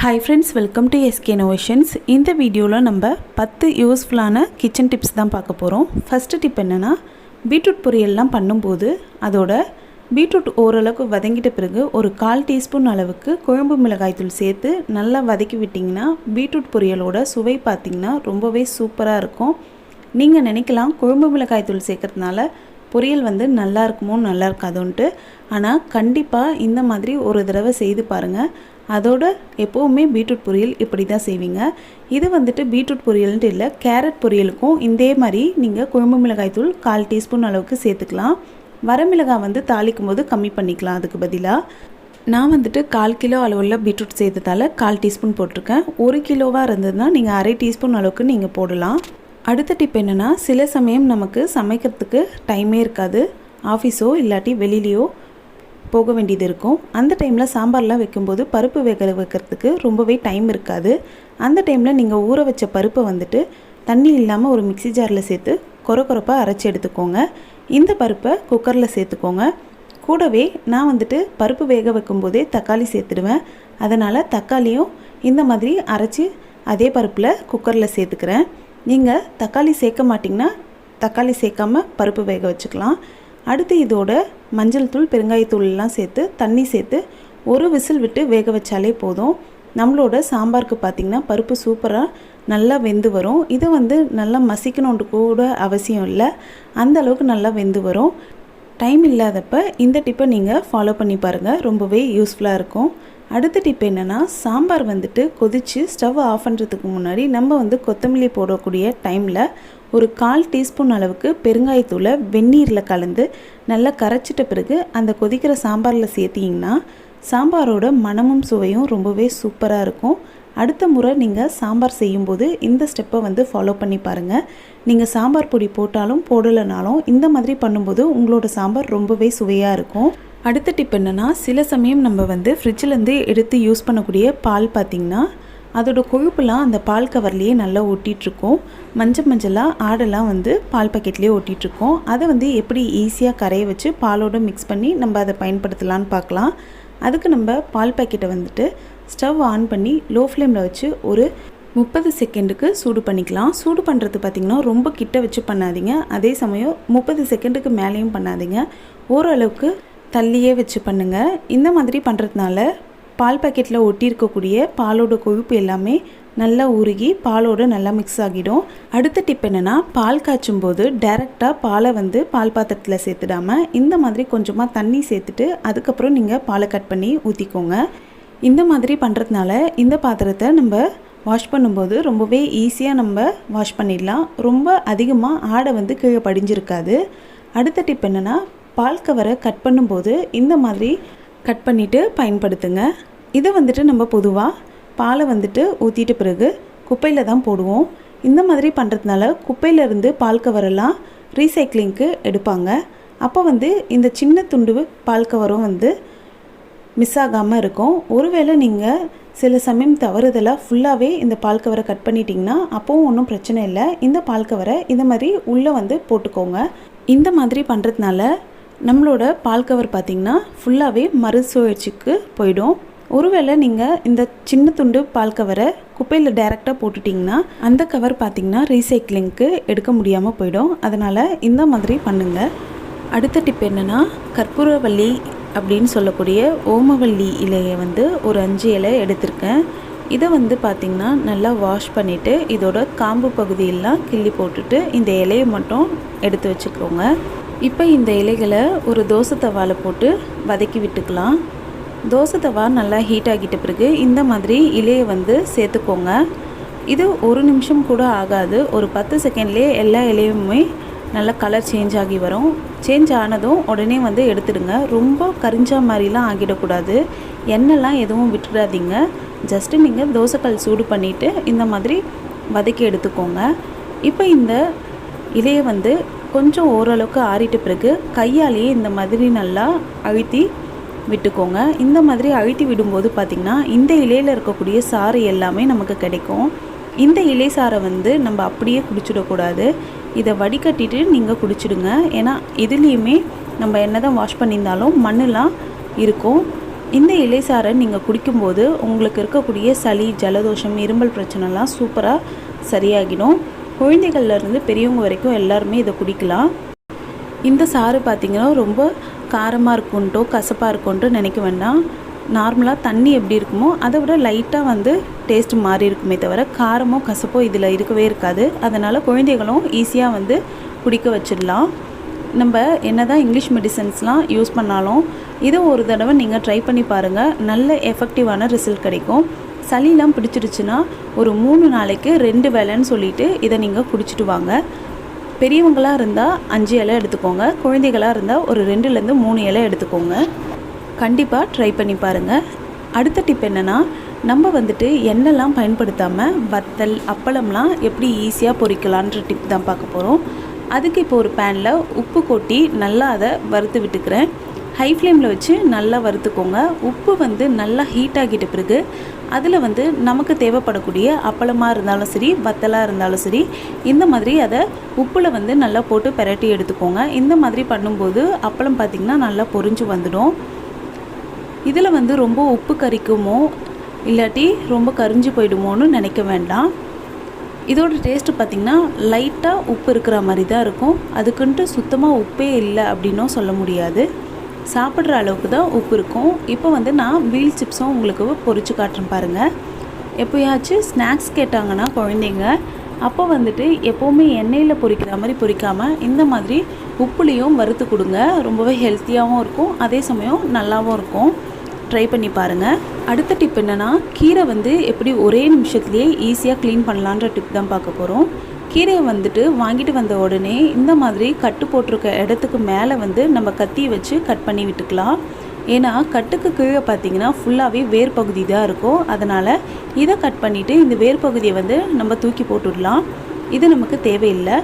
Hi friends, welcome to SK Innovations. இந்த வீடியோவில் நம்ம 10 யூஸ்ஃபுல்லான கிச்சன் டிப்ஸ் தான் பார்க்க போகிறோம். ஃபர்ஸ்ட் டிப் என்னென்னா, பீட்ரூட் பொரியல்லாம் பண்ணும்போது அதோட பீட்ரூட் ஓரளவுக்கு வதங்கிட்ட பிறகு ஒரு 1/4 டீஸ்பூன் அளவுக்கு குழம்பு மிளகாய் தூள் சேர்த்து நல்லா வதக்கி விட்டிங்கன்னா பீட்ரூட் பொரியலோட சுவை பார்த்திங்கன்னா ரொம்பவே சூப்பராக இருக்கும். நீங்கள் நினைக்கலாம் குழம்பு மிளகாய் தூள் சேர்க்கறதுனால பொரியல் நல்லா இருக்குமோ நல்லா இருக்காதுன்ட்டு. ஆனால் கண்டிப்பாக இந்த மாதிரி ஒரு தடவை செய்து பாருங்கள். அதோட எப்போவுமே பீட்ரூட் பொரியல் இப்படி தான் செய்வீங்க. இது பீட்ரூட் பொரியல்ன்ட்டு இல்லை, கேரட் பொரியலுக்கும் இதே மாதிரி நீங்கள் குழம்பு மிளகாய் தூள் 1/4 டீஸ்பூன் அளவுக்கு சேர்த்துக்கலாம். வரமிளகாய் தாளிக்கும் போது கம்மி பண்ணிக்கலாம். அதுக்கு பதிலாக நான் 1/4 கிலோ அளவுள்ள பீட்ரூட் சேர்த்ததால் 1/4 டீஸ்பூன் போட்டிருக்கேன். 1 கிலோவாக இருந்ததுன்னா நீங்கள் 1/2 டீஸ்பூன் அளவுக்கு நீங்கள் போடலாம். அடுத்த டிப் என்னென்னா, சில சமயம் நமக்கு சமைக்கிறதுக்கு டைமே இருக்காது. ஆஃபீஸோ இல்லாட்டி வெளியிலையோ போக வேண்டியது இருக்கும். அந்த டைமில் சாம்பார்லாம் வைக்கும்போது பருப்பு வேக வைக்கிறதுக்கு ரொம்பவே டைம் இருக்காது. அந்த டைமில் நீங்கள் ஊற வச்ச பருப்பை தண்ணி இல்லாமல் ஒரு மிக்ஸி ஜாரில் சேர்த்து கொரப்பாக அரைச்சி எடுத்துக்கோங்க. இந்த பருப்பை குக்கரில் சேர்த்துக்கோங்க. கூடவே நான் பருப்பு வேக வைக்கும்போதே தக்காளி சேர்த்துடுவேன். அதனால் தக்காளியும் இந்த மாதிரி அரைச்சி அதே பருப்பில் குக்கரில் சேர்த்துக்கிறேன். நீங்கள் தக்காளி சேர்க்க மாட்டிங்கன்னா தக்காளி சேர்க்காமல் பருப்பு வேக வச்சுக்கலாம். அடுத்து இதோட மஞ்சள் தூள், பெருங்காயத்தூள்லாம் சேர்த்து தண்ணி சேர்த்து ஒரு விசில் விட்டு வேக வச்சாலே போதும். நம்மளோட சாம்பாருக்கு பார்த்திங்கன்னா பருப்பு சூப்பராக நல்லா வெந்து வரும். இதை நல்லா மசிக்கணுன்ட்டு கூட அவசியம் இல்லை, அந்த அளவுக்கு நல்லா வெந்து வரும். டைம் இல்லாதப்ப இந்த டிப்பை நீங்கள் ஃபாலோ பண்ணி பாருங்கள், ரொம்பவே யூஸ்ஃபுல்லாக இருக்கும். அடுத்த டிப் என்னென்னா, சாம்பார் கொதித்து ஸ்டவ் ஆஃப் பண்ணுறதுக்கு முன்னாடி நம்ம கொத்தமல்லி போடக்கூடிய டைமில் ஒரு 1/4 டீஸ்பூன் அளவுக்கு பெருங்காயத்தூளை வெந்நீரில் கலந்து நல்லா கரைச்சிட்ட பிறகு அந்த கொதிக்கிற சாம்பாரில் சேர்த்திங்கன்னா சாம்பாரோட மணமும் சுவையும் ரொம்பவே சூப்பராக இருக்கும். அடுத்த முறை நீங்கள் சாம்பார் செய்யும்போது இந்த ஸ்டெப்பை ஃபாலோ பண்ணி பாருங்கள். நீங்கள் சாம்பார் பொடி போட்டாலும் போடலைனாலும் இந்த மாதிரி பண்ணும்போது உங்களோட சாம்பார் ரொம்பவே சுவையாக இருக்கும். அடுத்த டிப் என்னென்னா, சில சமயம் நம்ம ஃப்ரிட்ஜிலேருந்து எடுத்து யூஸ் பண்ணக்கூடிய பால் பார்த்திங்கன்னா அதோட கொழுப்புலாம் அந்த பால் கவர்லேயே நல்லா ஒட்டிகிட்ருக்கோம். மஞ்சளாக ஆடெல்லாம் பால் பாக்கெட்லேயே ஒட்டிகிட்ருக்கோம். அதை எப்படி ஈஸியாக கரைய வச்சு பாலோடு மிக்ஸ் பண்ணி நம்ம அதை பயன்படுத்தலான்னு பார்க்கலாம். அதுக்கு நம்ம பால் பாக்கெட்டை ஸ்டவ் ஆன் பண்ணி லோ ஃப்ளேமில் வச்சு ஒரு 30 செகண்டுக்கு சூடு பண்ணிக்கலாம். சூடு பண்ணுறது பார்த்திங்கன்னா ரொம்ப கிட்ட வச்சு பண்ணாதீங்க, அதே சமயம் 30 செகண்டுக்கு மேலேயும் பண்ணாதீங்க, ஓரளவுக்கு தள்ளியே வச்சு பண்ணுங்கள். இந்த மாதிரி பண்ணுறதுனால பால் பாக்கெட்டில் ஒட்டி இருக்கக்கூடிய பாலோட கொழுப்பு எல்லாமே நல்லா உருகி பாலோடு நல்லா மிக்ஸ் ஆகிடும். அடுத்த டிப் என்னென்னா, பால் காய்ச்சும் போது டைரெக்டாக பாலை பால் பாத்திரத்தில் சேர்த்துடாமல் இந்த மாதிரி கொஞ்சமாக தண்ணி சேர்த்துட்டு அதுக்கப்புறம் நீங்கள் பாலை கட் பண்ணி ஊற்றிக்கோங்க. இந்த மாதிரி பண்ணுறதுனால இந்த பாத்திரத்தை நம்ம வாஷ் பண்ணும்போது ரொம்பவே ஈஸியாக நம்ம வாஷ் பண்ணிடலாம். ரொம்ப அதிகமாக ஆடை கீழே படிஞ்சிருக்காது. அடுத்த டிப் என்னென்னா, பால் கவரை கட் பண்ணும்போது இந்த மாதிரி கட் பண்ணிவிட்டு பயன்படுத்துங்க. இதை நம்ம பொதுவாக பாலை ஊற்றிட்ட பிறகு குப்பையில் தான் போடுவோம். இந்த மாதிரி பண்ணுறதுனால குப்பையிலேருந்து பால் கவரெல்லாம் ரீசைக்ளிங்க்கு எடுப்பாங்க. அப்போ இந்த சின்ன துண்டு பால் கவரும் மிஸ் ஆகாமல் இருக்கும். ஒருவேளை நீங்கள் சில சமயம் தவறுதலாக ஃபுல்லாகவே இந்த பால் கவரை கட் பண்ணிட்டீங்கன்னா அப்போவும் ஒன்றும் பிரச்சனை இல்லை. இந்த பால் கவரை இந்த மாதிரி உள்ளே போட்டுக்கோங்க. இந்த மாதிரி பண்ணுறதுனால நம்மளோட பால் கவர் பார்த்திங்கன்னா ஃபுல்லாகவே மறுசுழற்சிக்கு போயிடும். ஒருவேளை நீங்கள் இந்த சின்ன துண்டு பால் கவரை குப்பையில் டைரெக்டாக போட்டுட்டிங்கன்னா அந்த கவர் பார்த்திங்கன்னா ரீசைக்ளிங்க்கு எடுக்க முடியாமல் போயிடும். அதனால் இந்த மாதிரி பண்ணுங்கள். அடுத்த டிப் என்னென்னா, கற்பூரவள்ளி அப்படின்னு சொல்லக்கூடிய ஓமவல்லி இலையை ஒரு 5 இலை எடுத்திருக்கேன். இதை பார்த்திங்கன்னா நல்லா வாஷ் பண்ணிவிட்டு இதோட காம்பு பகுதியெல்லாம் கிள்ளி போட்டுட்டு இந்த இலையை மட்டும் எடுத்து வச்சுக்கோங்க. இப்போ இந்த இலைகளை ஒரு தோசை தவாவில் போட்டு வதக்கி விட்டுக்கலாம். தோசை தவா நல்லா ஹீட் ஆகிட்ட பிறகு இந்த மாதிரி இலையை சேர்த்துக்கோங்க. இது 1 நிமிஷம் கூட ஆகாது, ஒரு 10 செகண்ட்லேயே எல்லா இலையுமே நல்லா கலர் சேஞ்ச் ஆகி வரும். சேஞ்ச் ஆனதும் உடனே எடுத்துடுங்க. ரொம்ப கரிஞ்சா மாதிரிலாம் ஆகிடக்கூடாது, எண்ணெய்லாம் எதுவும் விட்டுடாதீங்க. ஜஸ்ட்டு நீங்கள் தோசைக்கல் சூடு பண்ணிவிட்டு இந்த மாதிரி வதக்கி எடுத்துக்கோங்க. இப்போ இந்த இலையை கொஞ்சம் ஓரளவுக்கு ஆறிட்ட பிறகு கையாலேயே இந்த மாதிரி நல்லா அழுத்தி விட்டுக்கோங்க. இந்த மாதிரி அழுத்தி விடும்போது பார்த்திங்கன்னா இந்த இலையில் இருக்கக்கூடிய சாறு எல்லாமே நமக்கு கிடைக்கும். இந்த இலை சாரை நம்ம அப்படியே குடிச்சிடக்கூடாது, இதை வடிகட்டிட்டு நீங்கள் குடிச்சிடுங்க. ஏன்னா இதுலேயுமே நம்ம என்ன தான் வாஷ் பண்ணியிருந்தாலும் மண்ணெலாம் இருக்கும். இந்த இலை சாறை நீங்கள் குடிக்கும்போது உங்களுக்கு இருக்கக்கூடிய சளி, ஜலதோஷம், இருமல் பிரச்சனைலாம் சூப்பராக சரியாகிடும். குழந்தைகள்லேருந்து பெரியவங்க வரைக்கும் எல்லாருமே இதை குடிக்கலாம். இந்த சாறு பார்த்திங்கன்னா ரொம்ப காரமாக இருக்குன்ட்டோ கசப்பாக இருக்குன்ட்டோ நினைக்க வேண்டாம். நார்மலாக தண்ணி எப்படி இருக்குமோ அதை விட லைட்டாக டேஸ்ட் மாறி இருக்குமே தவிர காரமோ கசப்போ இதில் இருக்கவே இருக்காது. அதனால் குழந்தைகளும் ஈஸியாக குடிக்க வச்சிடலாம். நம்ம என்ன தான் இங்கிலீஷ் மெடிசன்ஸ்லாம் யூஸ் பண்ணாலும் இதை ஒரு தடவை நீங்கள் ட்ரை பண்ணி பாருங்கள். நல்ல எஃபெக்டிவான ரிசல்ட் கிடைக்கும். சளிலாம் பிடிச்சிருச்சுன்னா ஒரு 3 நாளைக்கு 2 வேளைன்னு சொல்லிவிட்டு இதை நீங்கள் குடிச்சிட்டு வாங்க. பெரியவங்களாக இருந்தால் 5 இலை எடுத்துக்கோங்க. குழந்தைகளாக இருந்தால் ஒரு 2லேருந்து 3 இலை எடுத்துக்கோங்க. கண்டிப்பாக ட்ரை பண்ணி பாருங்கள். அடுத்த டிப் என்னென்னா, நம்ம எண்ணெய்லாம் பயன்படுத்தாமல் வத்தல், அப்பளம்லாம் எப்படி ஈஸியாக பொரிக்கலான்ற டிப் தான் பார்க்க போகிறோம். அதுக்கு இப்போ ஒரு பேனில் உப்பு கொட்டி நல்லா அதை வறுத்து விட்டுக்கிறேன். ஹை ஃப்ளேமில் வச்சு நல்லா வறுத்துக்கோங்க. உப்பு நல்லா ஹீட் ஆகிட்ட பிறகு அதில் நமக்கு தேவைப்படக்கூடிய அப்பளமாக இருந்தாலும் சரி, வத்தலாக இருந்தாலும் சரி, இந்த மாதிரி அதை உப்பில் நல்லா போட்டு பெரட்டி எடுத்துக்கோங்க. இந்த மாதிரி பண்ணும்போது அப்பளம் பார்த்திங்கன்னா நல்லா பொரிஞ்சு வந்துடும். இதில் ரொம்ப உப்பு கரிக்குமோ இல்லாட்டி ரொம்ப கரிஞ்சு போயிடுமோன்னு நினைக்க வேண்டாம். இதோட டேஸ்ட்டு பார்த்திங்கன்னா லைட்டாக உப்பு இருக்கிற மாதிரி தான் இருக்கும். அதுக்குன்ட்டு சுத்தமாக உப்பே இல்லை அப்படின்னும் சொல்ல முடியாது. சாப்பிட்ற அளவுக்கு தான் உப்பு இருக்கும். இப்போ நான் வீல் சிப்ஸும் உங்களுக்கு பொரிச்சு காட்டுறேன் பாருங்கள். எப்போயாச்சும் ஸ்நாக்ஸ் கேட்டாங்கன்னா குழந்தைங்க, அப்போ எப்போவுமே எண்ணெயில் பொரிக்கிற மாதிரி பொரிக்காமல் இந்த மாதிரி உப்புலேயும் வறுத்து கொடுங்க. ரொம்பவே ஹெல்த்தியாகவும் இருக்கும், அதே சமயம் நல்லாவும் இருக்கும். ட்ரை பண்ணி பாருங்கள். அடுத்த டிப் என்னென்னா, கீரை எப்படி ஒரே நிமிஷத்துலேயே ஈஸியாக க்ளீன் பண்ணலான்ற டிப் தான் பார்க்க போகிறோம். கீரையை வாங்கிட்டு வந்த உடனே இந்த மாதிரி கட்டு போட்டிருக்க இடத்துக்கு மேலே நம்ம கத்தி வச்சு கட் பண்ணி விட்டுக்கலாம். ஏன்னா கட்டுக்கு கீழே பார்த்திங்கன்னா ஃபுல்லாகவே வேர் பகுதி தான் இருக்கும். அதனால் இதை கட் பண்ணிவிட்டு இந்த வேர் பகுதியை நம்ம தூக்கி போட்டுடலாம். இது நமக்கு தேவையில்லை.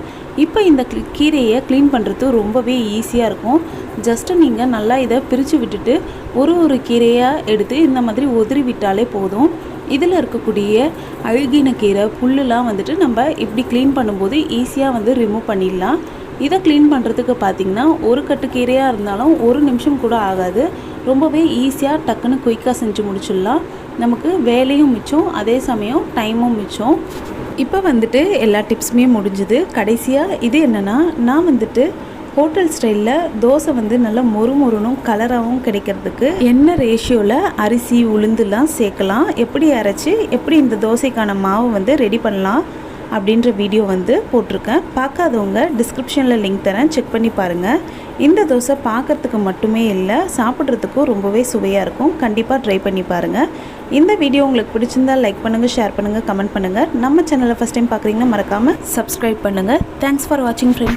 இப்போ இந்த கீரையை க்ளீன் பண்ணுறது ரொம்பவே ஈஸியாக இருக்கும். ஜஸ்ட்டு நீங்கள் நல்லா இதை பிரித்து விட்டுட்டு ஒரு கீரையாக எடுத்து இந்த மாதிரி உதறி விட்டாலே போதும். இதில் இருக்கக்கூடிய அழுகின கீரை, புல்லுலாம் நம்ம இப்படி க்ளீன் பண்ணும்போது ஈஸியாக ரிமூவ் பண்ணிடலாம். இதை க்ளீன் பண்ணுறதுக்கு பார்த்திங்கன்னா ஒரு கட்டு கீரையாக இருந்தாலும் 1 நிமிஷம் கூட ஆகாது. ரொம்பவே ஈஸியாக டக்குன்னு குயிக்காக செஞ்சு முடிச்சிடலாம். நமக்கு வேலையும் மிச்சம், அதே சமயம் டைமும் மிச்சம். இப்போ எல்லா டிப்ஸுமே முடிஞ்சுது. கடைசியாக இது என்னென்னா, நான் ஹோட்டல் ஸ்டைலில் தோசை நல்லா மொறுமொறுனும் கலராகவும் கிடைக்கிறதுக்கு என்ன ரேஷியோவில் அரிசி, உளுந்துலாம் சேர்க்கலாம், எப்படி அரைச்சி எப்படி இந்த தோசைக்கான மாவு ரெடி பண்ணலாம் அப்படின்ற வீடியோ போட்டிருக்கேன். பார்க்காதவங்க டிஸ்கிரிப்ஷனில் லிங்க் தரேன், செக் பண்ணி பாருங்கள். இந்த தோசை பார்க்குறதுக்கு மட்டுமே இல்லை, சாப்பிட்றதுக்கும் ரொம்பவே சுவையாக இருக்கும். கண்டிப்பாக ட்ரை பண்ணி பாருங்கள். இந்த வீடியோ உங்களுக்கு பிடிச்சிருந்தால் லைக் பண்ணுங்கள், ஷேர் பண்ணுங்கள், கமெண்ட் பண்ணுங்கள். நம்ம சேனலை ஃபஸ்ட் டைம் பார்க்குறீங்கன்னா மறக்காமல் சப்ஸ்கிரைப் பண்ணுங்கள். தேங்க்ஸ் ஃபார் வாட்சிங் ஃப்ரெண்ட்ஸ்.